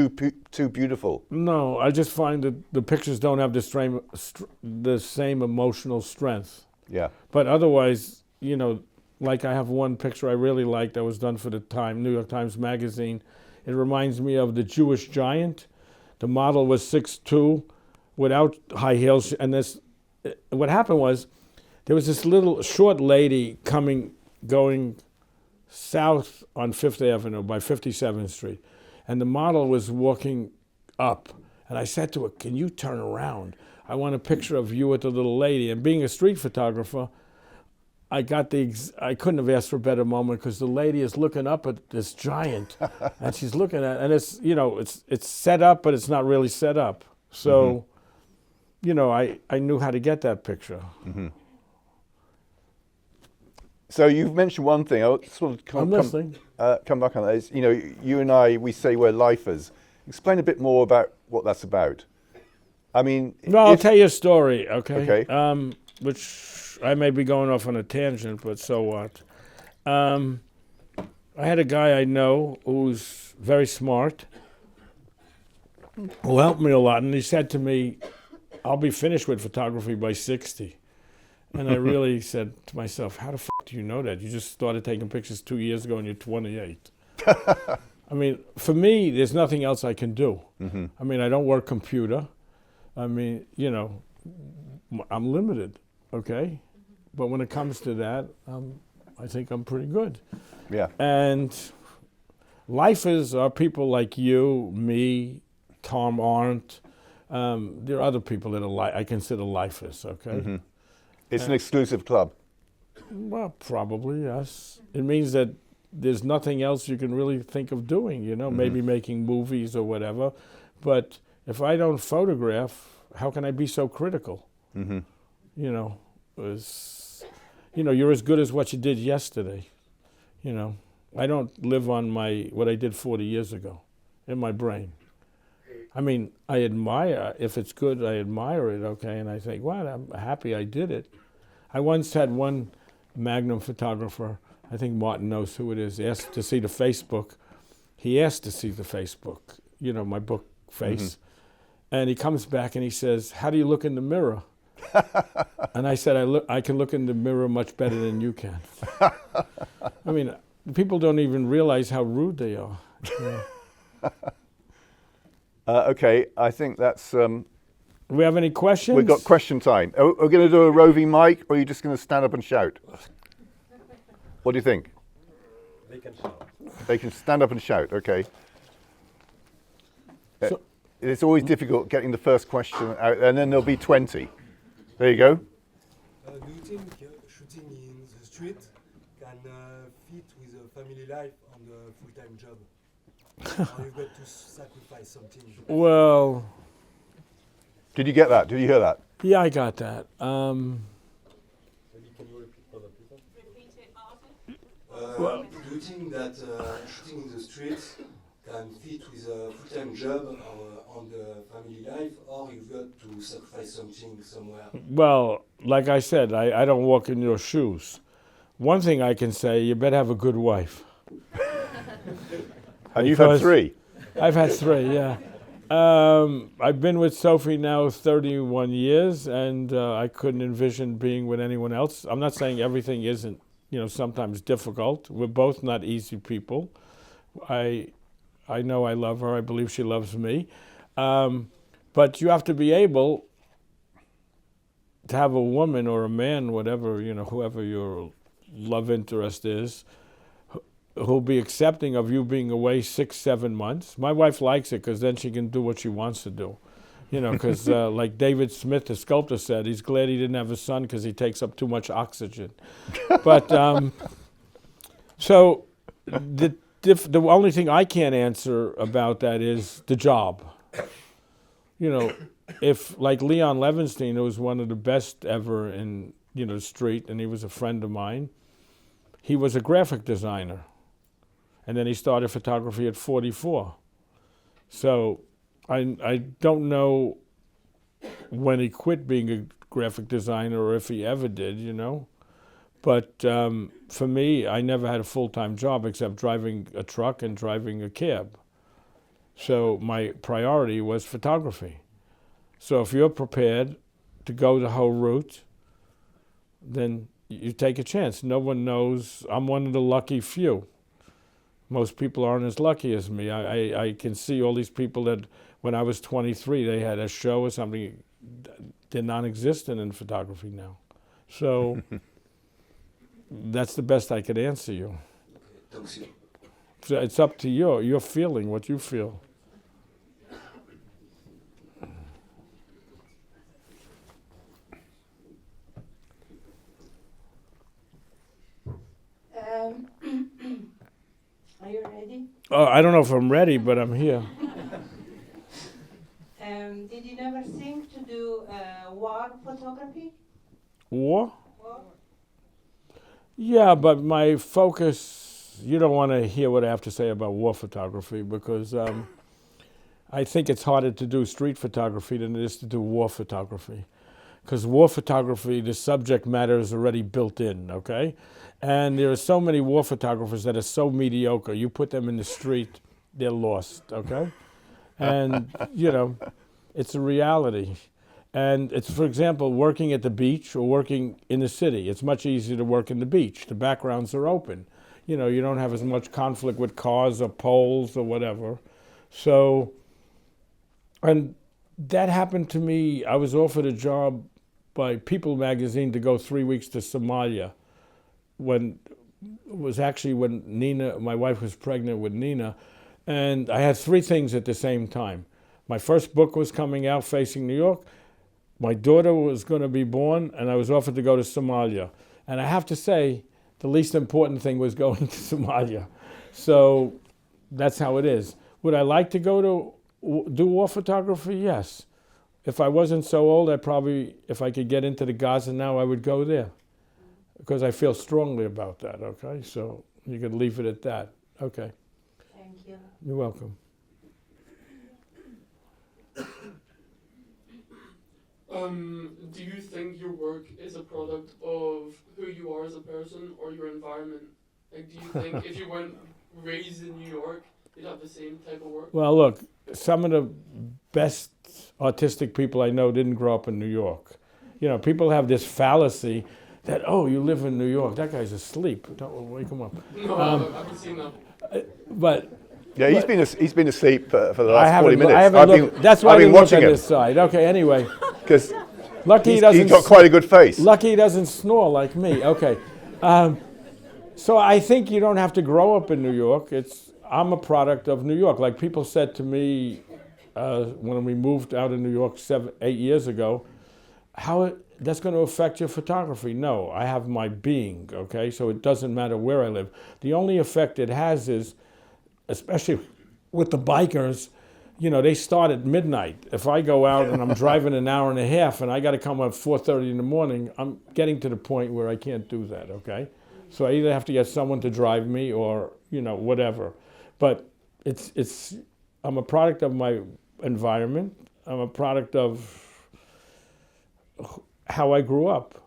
too beautiful? No, I just find that the pictures don't have the same emotional strength. Yeah. But otherwise, like I have one picture I really like that was done for the New York Times Magazine. It reminds me of the Jewish giant. The model was 6'2", without high heels, and what happened was there was this little short lady going south on 5th Avenue by 57th Street, and the model was walking up, and I said to her, "Can you turn around? I want a picture of you with the little lady." And being a street photographer, I couldn't have asked for a better moment, because the lady is looking up at this giant, and she's looking at, and it's set up, but it's not really set up. So, I knew how to get that picture. Mm-hmm. So you've mentioned one thing. I'll sort of come back on that. Is, you and I, we say we're lifers. Explain a bit more about what that's about. I mean, I'll tell you a story, okay? Okay. Which I may be going off on a tangent, but so what? I had a guy I know who's very smart, who helped me a lot, and he said to me, "I'll be finished with photography by 60." And I really said to myself, how the fuck do you know that? You just started taking pictures 2 years ago and you're 28. I mean, for me, there's nothing else I can do. Mm-hmm. I mean, I don't work computer. I mean, I'm limited, okay? But when it comes to that, I think I'm pretty good. Yeah. And lifers are people like you, me, Tom Arndt. There are other people that I consider lifers, okay? Mm-hmm. It's an exclusive club. Well, probably, yes. It means that there's nothing else you can really think of doing, maybe making movies or whatever. But if I don't photograph, how can I be so critical? Mm-hmm. You're as good as what you did yesterday. I don't live on what I did 40 years ago in my brain. I mean, I admire, if it's good, I admire it, okay? And I think, wow, I'm happy I did it. I once had one Magnum photographer, I think Martin knows who it is, asked to see the Facebook. He asked to see the Facebook, my book face. Mm-hmm. And he comes back and he says, "How do you look in the mirror?" And I said, I can look in the mirror much better than you can. I mean, people don't even realize how rude they are. Okay, I think that's... Do we have any questions? We've got question time. Are we going to do a roving mic, or are you just going to stand up and shout? What do you think? They can shout. They can stand up and shout, okay. It's always difficult getting the first question out, and then there'll be 20. There you go. Do you think shooting in the street can fit with a family life on the full-time job? Or you've got to sacrifice something? Well... Did you get that? Did you hear that? Yeah, I got that. Maybe can you repeat for the people? Repeat it, Martin. Do you think that shooting in the streets can fit with a full-time job on the family life, or you've got to sacrifice something somewhere? Well, like I said, I don't walk in your shoes. One thing I can say, you better have a good wife. And you've had 3? I've had 3, yeah. I've been with Sophie now 31 years, and I couldn't envision being with anyone else. I'm not saying everything isn't, sometimes difficult. We're both not easy people. I know I love her. I believe she loves me. But you have to be able to have a woman or a man, whatever, whoever your love interest is, who'll be accepting of you being away 6-7 months. My wife likes it because then she can do what she wants to do. Because like David Smith, the sculptor, said, he's glad he didn't have a son because he takes up too much oxygen. But So the only thing I can't answer about that is the job. You know, if like Leon Levinstein, who was one of the best ever in the street, and he was a friend of mine, he was a graphic designer. And then he started photography at 44. So I don't know when he quit being a graphic designer or if he ever did, But for me, I never had a full-time job except driving a truck and driving a cab. So my priority was photography. So if you're prepared to go the whole route, then you take a chance. No one knows. I'm one of the lucky few. Most people aren't as lucky as me. I can see all these people that when I was 23, they had a show or something. They're non-existent in photography now. So that's the best I could answer you. So it's up to you. You're feeling what you feel. Are you ready? Oh, I don't know if I'm ready, but I'm here. Did you never think to do war photography? War? Yeah, but my focus, you don't want to hear what I have to say about war photography because I think it's harder to do street photography than it is to do war photography. Because war photography, the subject matter is already built in, okay? And there are so many war photographers that are so mediocre. You put them in the street, they're lost, okay? And, it's a reality. And it's, for example, working at the beach or working in the city. It's much easier to work in the beach. The backgrounds are open. You don't have as much conflict with cars or poles or whatever. So, and that happened to me. I was offered a job by People magazine to go 3 weeks to Somalia when Nina, my wife was pregnant with Nina. And I had 3 things at the same time. My first book was coming out, Facing New York. My daughter was going to be born, and I was offered to go to Somalia. And I have to say, the least important thing was going to Somalia. So that's how it is. Would I like to go to do war photography? Yes. If I wasn't so old, if I could get into the Gaza now, I would go there. Because I feel strongly about that, okay? So you could leave it at that. Okay. Thank you. You're welcome. Do you think your work is a product of who you are as a person or your environment? Like, do you think if you weren't raised in New York, you'd have the same type of work? Well, look, some of the best artistic people I know didn't grow up in New York. People have this fallacy that, you live in New York, that guy's asleep. Don't wake him up. No, I haven't seen that. But yeah, he's been asleep for the last 40 minutes. That's why I've been watching on him. This side. Okay, anyway. Because he's got quite a good face. Lucky he doesn't snore like me. Okay. So I think you don't have to grow up in New York. I'm a product of New York. Like people said to me when we moved out of New York 8 years ago, that's going to affect your photography. No, I have my being, okay? So it doesn't matter where I live. The only effect it has is, especially with the bikers, they start at midnight. If I go out and I'm driving an hour and a half and I got to come at 4:30 in the morning, I'm getting to the point where I can't do that, okay? So I either have to get someone to drive me or, whatever. But I'm a product of my environment. I'm a product of how I grew up.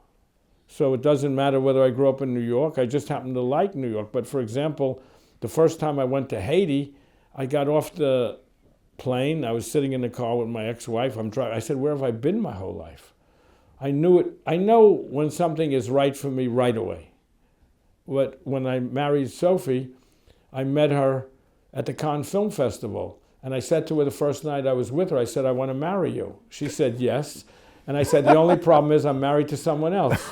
So it doesn't matter whether I grew up in New York. I just happen to like New York. But for example, the first time I went to Haiti, I got off the plane. I was sitting in the car with my ex-wife. I said, where have I been my whole life? I knew it. I know when something is right for me right away. But when I married Sophie, I met her at the Cannes Film Festival. And I said to her the first night I was with her, I said, I want to marry you. She said, yes. And I said, the only problem is I'm married to someone else.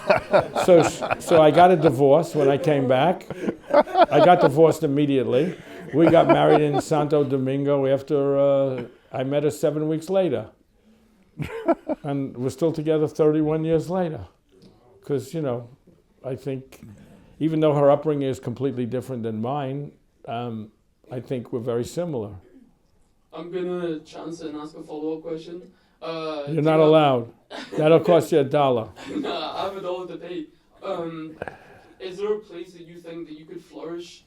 So I got a divorce when I came back. I got divorced immediately. We got married in Santo Domingo after I met her 7 weeks later. And we're still together 31 years later. Because, I think even though her upbringing is completely different than mine, I think we're very similar. I'm gonna chance and ask a follow-up question. You're not allowed. That'll cost you $1. Nah, I have $1 to pay. Is there a place that you think that you could flourish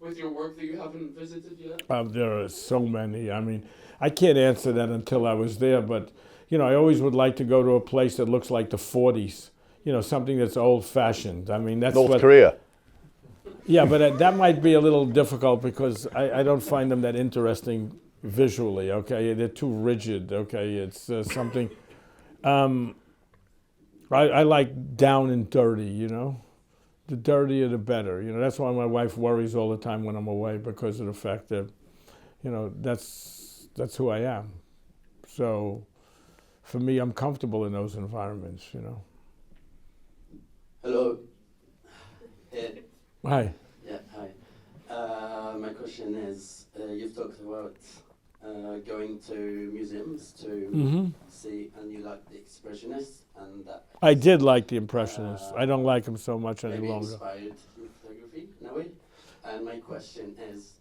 with your work that you haven't visited yet? There are so many. I mean, I can't answer that until I was there, but I always would like to go to a place that looks like the 40s. Something that's old-fashioned. I mean, that's North Korea. Yeah, but that might be a little difficult because I don't find them that interesting visually, okay? They're too rigid, okay? It's something... I like down and dirty, The dirtier, the better. That's why my wife worries all the time when I'm away, because of the fact that, that's who I am. So, for me, I'm comfortable in those environments, Hello. Ed. Hi. Yeah, hi. My question is, you've talked about going to museums to see, and you like the Expressionists, and that... I did like the Impressionists. I don't like them so much any maybe longer. Inspired your photography, in a way? And my question is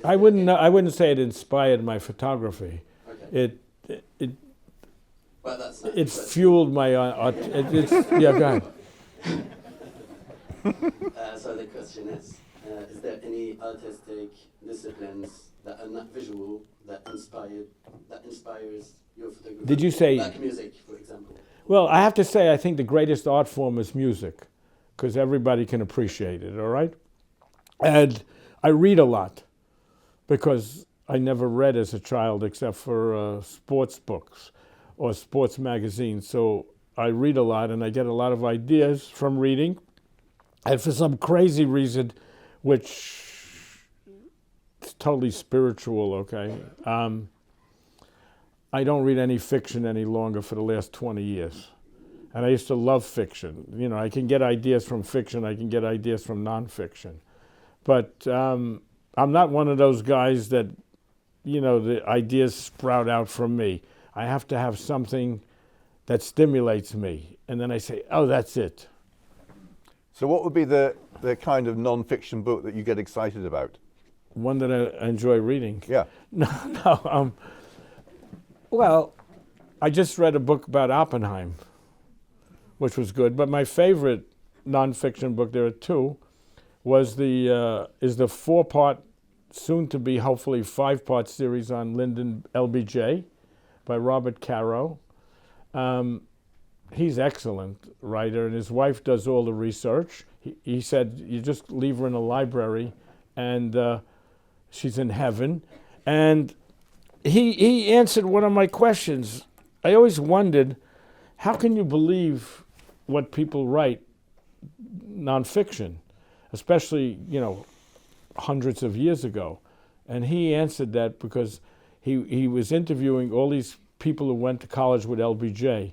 I wouldn't say it inspired my photography. Okay. But that's not It fueled my art. Yeah, go ahead. So the question is there any artistic disciplines that are not visual that inspires your photography? Did you say... Like music, for example. Well, I have to say I think the greatest art form is music, because everybody can appreciate it, all right? And I read a lot, because I never read as a child except for sports books or sports magazines. So I read a lot, and I get a lot of ideas from reading. And for some crazy reason, which is totally spiritual, okay? I don't read any fiction any longer for the last 20 years. And I used to love fiction. I can get ideas from fiction, I can get ideas from nonfiction. But I'm not one of those guys that, the ideas sprout out from me. I have to have something that stimulates me. And then I say, oh, that's it. So what would be the kind of non-fiction book that you get excited about? One that I enjoy reading? Yeah. No. Well, I just read a book about Oppenheim, which was good. But my favorite non-fiction book, there are two, is the 4-part, soon-to-be hopefully 5-part series on Lyndon LBJ by Robert Caro. He's excellent writer, and his wife does all the research. He said, you just leave her in a library, and she's in heaven. And he answered one of my questions. I always wondered, how can you believe what people write nonfiction, especially, hundreds of years ago? And he answered that because he was interviewing all these people who went to college with LBJ.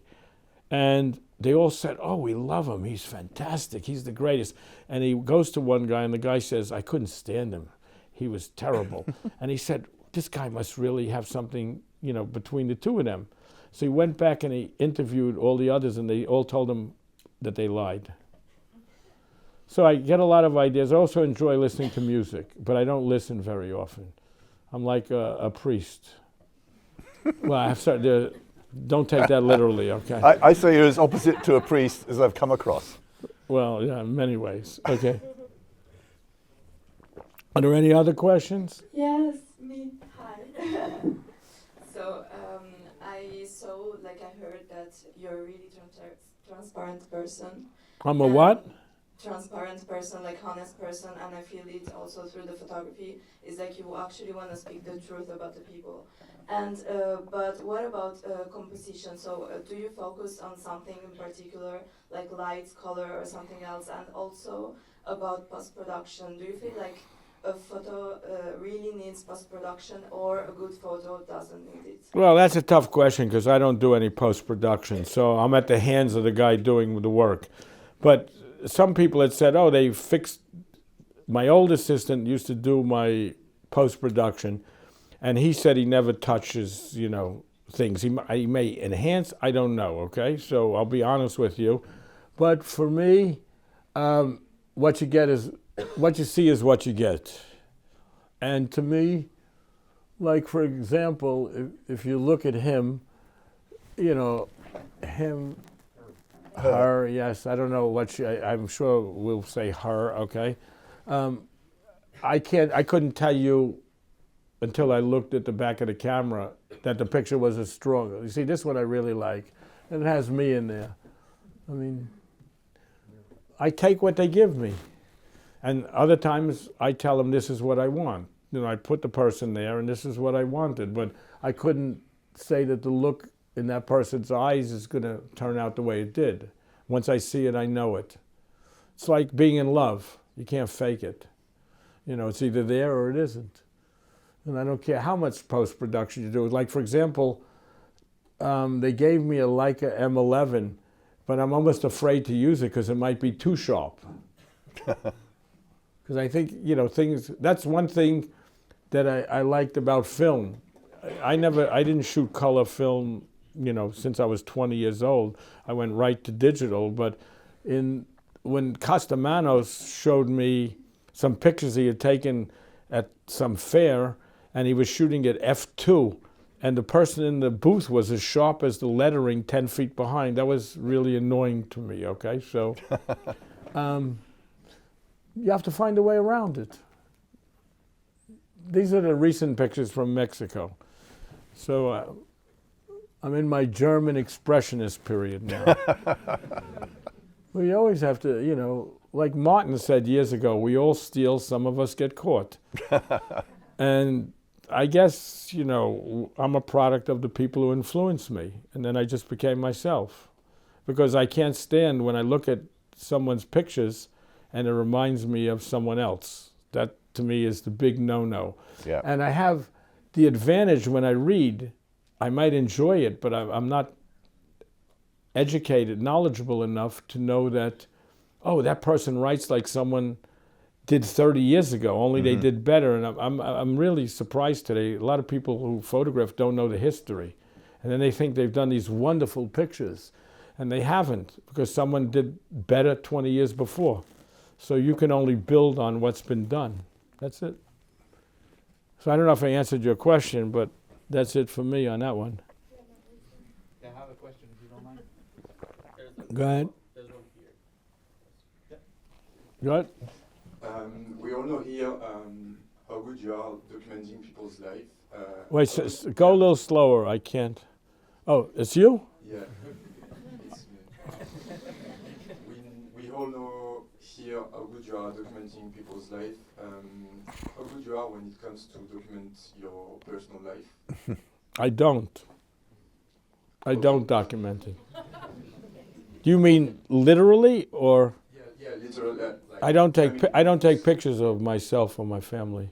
And they all said, oh, we love him. He's fantastic. He's the greatest. And he goes to one guy, and the guy says, I couldn't stand him. He was terrible. And he said, this guy must really have something, between the two of them. So he went back and he interviewed all the others, and they all told him that they lied. So I get a lot of ideas. I also enjoy listening to music, but I don't listen very often. I'm like a priest. Well, I have started... Don't take that literally, okay? I say you're as opposite to a priest as I've come across. Well, yeah, in many ways. Okay. Are there any other questions? Yes, me. Hi. So I saw, I heard that you're a really transparent person. I'm a what? Transparent person, honest person, and I feel it also through the photography. Is you actually want to speak the truth about the people. And but what about composition? So do you focus on something in particular, like lights, color, or something else? And also about post-production, do you feel like a photo really needs post-production, or a good photo doesn't need it? Well, that's a tough question because I don't do any post-production, so I'm at the hands of the guy doing the work. But some people had said, oh, they fixed... My old assistant used to do my post-production, and he said he never touches, things. He may enhance, I don't know, okay? So I'll be honest with you. But for me, What you get is, what you see is what you get. And to me, like for example, if you look at him, you know, him, her, yes, I don't know what she, I'm sure we'll say her, okay. I couldn't tell you until I looked at the back of the camera that the picture was as strong. You see, this is what I really like. And it has me in there. I mean, I take what they give me. And other times I tell them this is what I want. You know, I put the person there and this is what I wanted. But I couldn't say that the look in that person's eyes is going to turn out the way it did. Once I see it, I know it. It's like being in love. You can't fake it. You know, it's either there or it isn't. And I don't care how much post-production you do. Like, for example, they gave me a Leica M11, but I'm almost afraid to use it because it might be too sharp. Because I think, you know, things, that's one thing that I liked about film. I didn't shoot color film, you know, since I was 20 years old. I went right to digital, but when Costamanos showed me some pictures he had taken at some fair, and he was shooting at f2, and the person in the booth was as sharp as the lettering 10 feet behind. That was really annoying to me, okay? So you have to find a way around it. These are the recent pictures from Mexico. So I'm in my German expressionist period now. Well, you always have to, you know, like Martin said years ago, we all steal, some of us get caught. And I guess, you know, I'm a product of the people who influenced me. And then I just became myself. Because I can't stand when I look at someone's pictures and it reminds me of someone else. That, to me, is the big no-no. Yeah. And I have the advantage when I read, I might enjoy it, but I'm not educated, knowledgeable enough to know that, oh, that person writes like someone did 30 years ago, only they did better. And I'm really surprised today. A lot of people who photograph don't know the history. And then they think they've done these wonderful pictures. And they haven't, because someone did better 20 years before. So you can only build on what's been done. That's it. So I don't know if I answered your question, but that's it for me on that one. Yeah, I have a question, if you don't mind. Go ahead. There's one here. Go ahead. We all know here how good you are documenting people's life. Wait, go a little slower. I can't. Oh, it's you? Yeah, it's me. We all know here how good you are documenting people's life. How good you are when it comes to document your personal life. I don't. I don't document it. Do you mean literally or? Yeah, literally. Like I don't take pictures of myself or my family.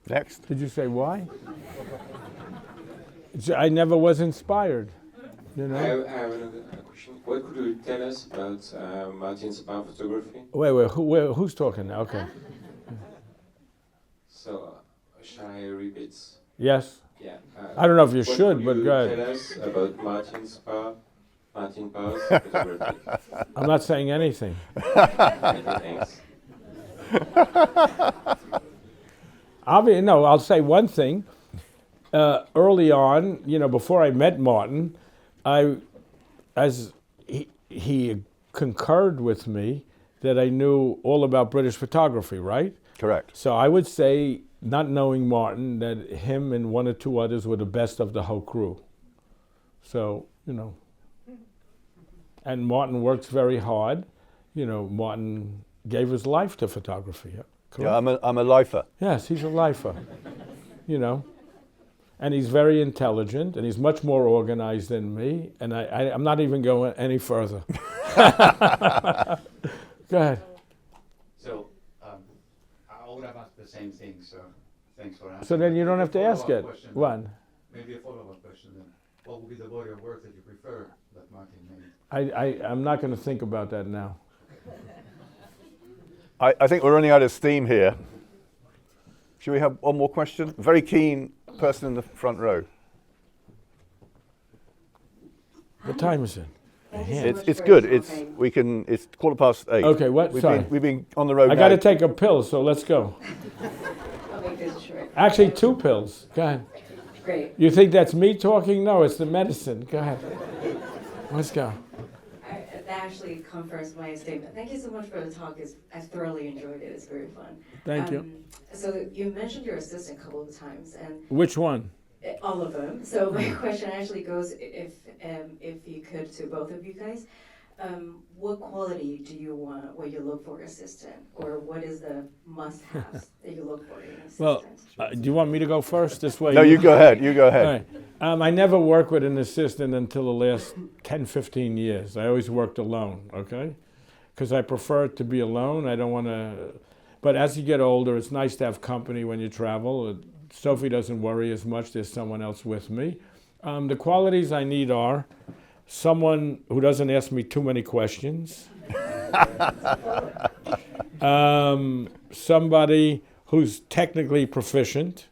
Next. Did you say why? I never was inspired. You know. I have another question. What could you tell us about Martin's Parr photography? Wait, who's talking now? Okay. So, shall I repeat? Yes. Yeah. I don't know if you what should, could but you go ahead. tell us about Martin Parr's photography? I'm not saying anything. Thanks. I'll say one thing. Early on, you know, before I met Martin, he concurred with me that I knew all about British photography, right? Correct. So I would say, not knowing Martin, that him and one or two others were the best of the whole crew. So, you know. And Martin works very hard. You know, Martin gave his life to photography. Correct? Yeah, I'm a lifer. Yes, he's a lifer. You know. And he's very intelligent, and he's much more organized than me, and I'm not even going any further. Go ahead. So, I would have asked the same thing, so thanks for answering. So then you don't have to ask it. Question, One. Maybe a follow-up question then. What would be the body of work that you prefer that Martin made? I'm not going to think about that now. I think we're running out of steam here. Should we have one more question? Very keen person in the front row. What time is it? It's good. It's 8:15. Okay, what? Sorry. We've been on the road. I got to take a pill, so let's go. I'll make this short. Actually, 2 pills. Go ahead. Great. You think that's me talking? No, it's the medicine. Go ahead. Let's go. That actually confirms my statement. Thank you so much for the talk. I thoroughly enjoyed it. It's very fun. Thank you. So you mentioned your assistant a couple of times, and which one? All of them. So my question actually goes, if you could, to both of you guys, what quality do you want when you look for an assistant, or what is the must-haves that you look for in an assistant? Well, do you want me to go first this way? No, you go ahead. You go ahead. All right. I never worked with an assistant until the last 10, 15 years. I always worked alone, okay? Because I prefer to be alone. I don't want to... But as you get older, it's nice to have company when you travel. Sophie doesn't worry as much. There's someone else with me. The qualities I need are someone who doesn't ask me too many questions. Somebody who's technically proficient,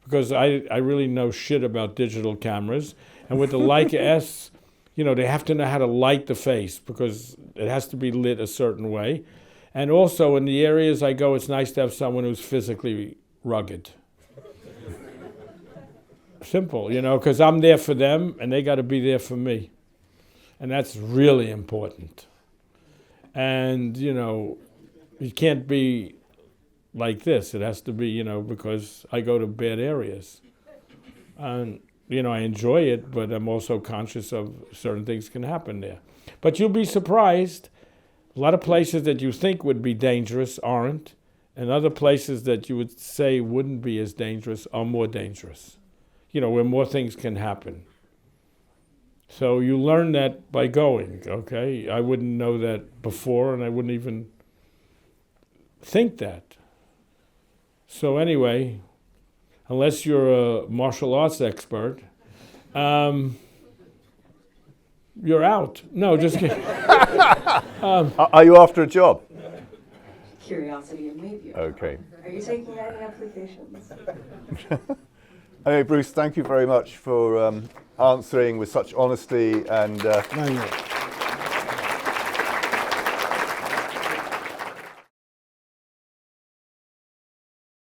because I really know shit about digital cameras. And with the Leica S, they have to know how to light the face because it has to be lit a certain way. And also in the areas I go, it's nice to have someone who's physically rugged. Simple, because I'm there for them and they got to be there for me. And that's really important. And, it can't be like this. It has to be, because I go to bad areas. And, I enjoy it, but I'm also conscious of certain things can happen there. But you'll be surprised. A lot of places that you think would be dangerous aren't. And other places that you would say wouldn't be as dangerous are more dangerous. Where more things can happen. So you learn that by going, okay? I wouldn't know that before, and I wouldn't even think that. So anyway, unless you're a martial arts expert, you're out. No, just kidding. Are you after a job? Curiosity and maybe. Okay. Are you taking any applications? Anyway, Bruce, thank you very much for answering with such honesty and